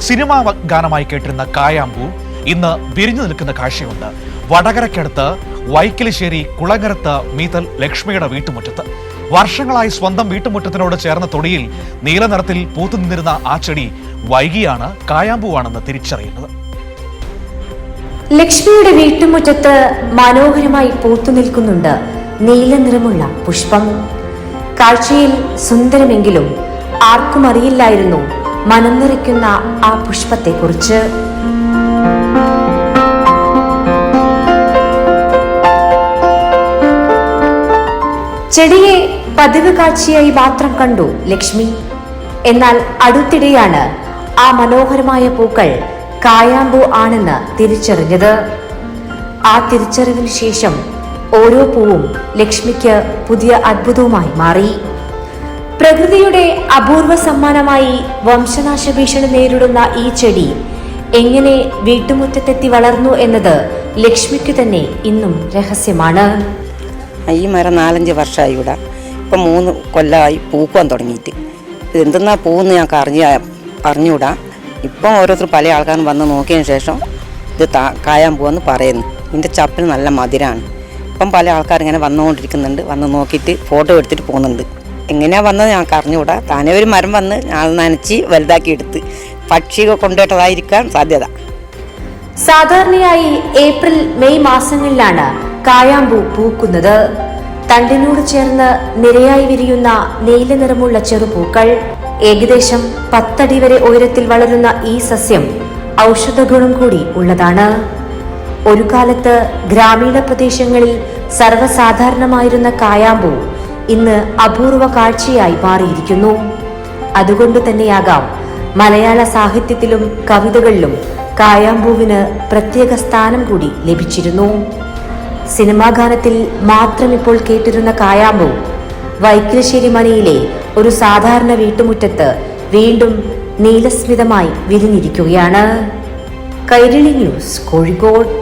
Cinema ഗാനമായി കേട്ടിരുന്ന കായാമ്പൂ ഇന്ന് വിരിഞ്ഞു നിൽക്കുന്ന കാഴ്ചയുണ്ട്. വടകരയ്ക്കടുത്ത് വൈക്കിലിശ്ശേരി കുളങ്ങരത്ത് മീതൽ ലക്ഷ്മിയുടെ വീട്ടുമുറ്റത്ത് വർഷങ്ങളായി സ്വന്തം വീട്ടുമുറ്റത്തിനോട് ചേർന്ന തൊടിയിൽ നീലനിറത്തിൽ പൂത്തുനിന്നിരുന്ന ആ ചെടി വൈകിയാണ് കായാമ്പൂവാണെന്ന് തിരിച്ചറിയുന്നത്. ലക്ഷ്മിയുടെ വീട്ടുമുറ്റത്ത് മനോഹരമായി പൂത്തുനിൽക്കുന്നുണ്ട് നീല നിറമുള്ള പുഷ്പം. കാഴ്ചയിൽ സുന്ദരമെങ്കിലും ആർക്കും അറിയില്ലായിരുന്നു മനം നിറയ്ക്കുന്ന ആ പുഷ്പത്തെക്കുറിച്ച്. ചെടിയെ പതിവ് കാഴ്ചയായി മാത്രം കണ്ടു ലക്ഷ്മി. എന്നാൽ അടുത്തിടെയാണ് ആ മനോഹരമായ പൂക്കൾ കായാമ്പൂ ആണെന്ന് തിരിച്ചറിഞ്ഞത്. ആ തിരിച്ചറിവിന് ശേഷം ഓരോ പൂവും ലക്ഷ്മിക്ക് പുതിയ അത്ഭുതവുമായി മാറി. പ്രകൃതിയുടെ അപൂർവ സമ്മാനമായി വംശനാശ ഭീഷണി നേരിടുന്ന ഈ ചെടി എങ്ങനെ വീട്ടുമുറ്റത്തെത്തി വളർന്നു എന്നത് ലക്ഷ്മിക്ക് തന്നെ ഇന്നും രഹസ്യമാണ്. ഈ മരം 4-5 വർഷമായി ഇവിടെ. ഇപ്പം 3 കൊല്ലമായി പൂക്കുവാൻ തുടങ്ങിയിട്ട്. ഇത് എന്തെന്നാ പൂവെന്ന് ഞങ്ങൾക്ക് അറിഞ്ഞുകൂടാ. ഇപ്പം ഓരോരുത്തർ പല ആൾക്കാരും വന്ന് നോക്കിയതിന് ശേഷം ഇത് കായാമ്പൂവെന്ന് പറയുന്നു. ഇതിൻ്റെ ചപ്പിന് നല്ല മധുരമാണ്. ഇപ്പം പല ആൾക്കാർ ഇങ്ങനെ വന്നുകൊണ്ടിരിക്കുന്നുണ്ട്. വന്ന് നോക്കിയിട്ട് ഫോട്ടോ എടുത്തിട്ട് പോകുന്നുണ്ട്. എങ്ങനെയാണ് വന്നത് ഞങ്ങൾക്ക് അറിഞ്ഞുകൂടാ. താനേ ഒരു മരം വന്ന് ഞാൻ നനച്ച് വലുതാക്കി എടുത്ത് പക്ഷികൾ കൊണ്ടുപോയിട്ടതായിരിക്കാൻ സാധ്യത. സാധാരണയായി ഏപ്രിൽ മെയ് മാസങ്ങളിലാണ് കായാമ്പൂ പൂക്കുന്നത്. തണ്ടിനോട് ചേർന്ന് നിരയായി വിരിയുന്ന നീല നിറമുള്ള ചെറുപൂക്കൾ. ഏകദേശം 10 അടി വരെ ഉയരത്തിൽ വളരുന്ന ഈ സസ്യം ഔഷധ ഗുണം കൂടി ഉള്ളതാണ്. ഒരു കാലത്ത് ഗ്രാമീണ പ്രദേശങ്ങളിൽ സർവ്വസാധാരണമായിരുന്ന കായാമ്പൂ ഇന്ന് അപൂർവ കാഴ്ചയായി മാറിയിരിക്കുന്നു. അതുകൊണ്ട് തന്നെയാകാം മലയാള സാഹിത്യത്തിലും കവിതകളിലും കായാമ്പൂവിന് പ്രത്യേക സ്ഥാനം കൂടി ലഭിച്ചിരുന്നു. സിനിമാ ഗാനത്തിൽ മാത്രം ഇപ്പോൾ കേട്ടിരുന്ന കായാമ്പൂ വൈക്കിലിശ്ശേരി മനയിലെ ഒരു സാധാരണ വീട്ടുമുറ്റത്ത് വീണ്ടും നീലസ്മിതമായി വിരിഞ്ഞിരിക്കുകയാണ്. കൈരളി ന്യൂസ്, കോഴിക്കോട്.